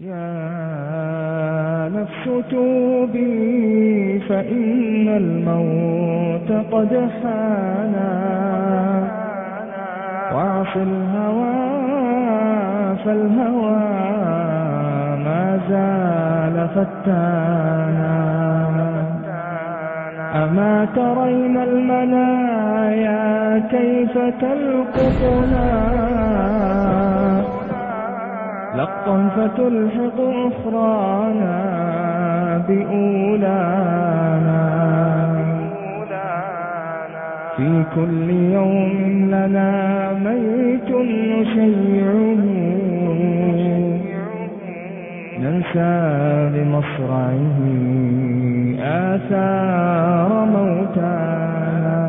يا نفس توبي فإن الموت قد حانا، واعص الهوى فالهوى ما زال فتانا. أما ترين المنايا كيف تلقطنا، لقا فتلحق أخرانا بأولانا. في كل يوم لنا ميت نشيعه، ننسى بمصرعه آثار موتانا.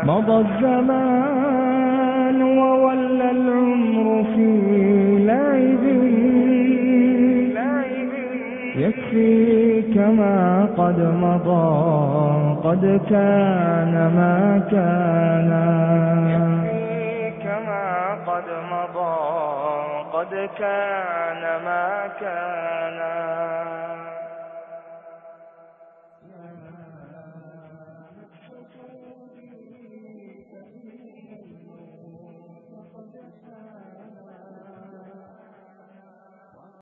مضى الزمان وولى العمر في لعب، يكفيك ما قد مضى قد كان ما كان. يكفيك ما قد مضى قد كان ما كان.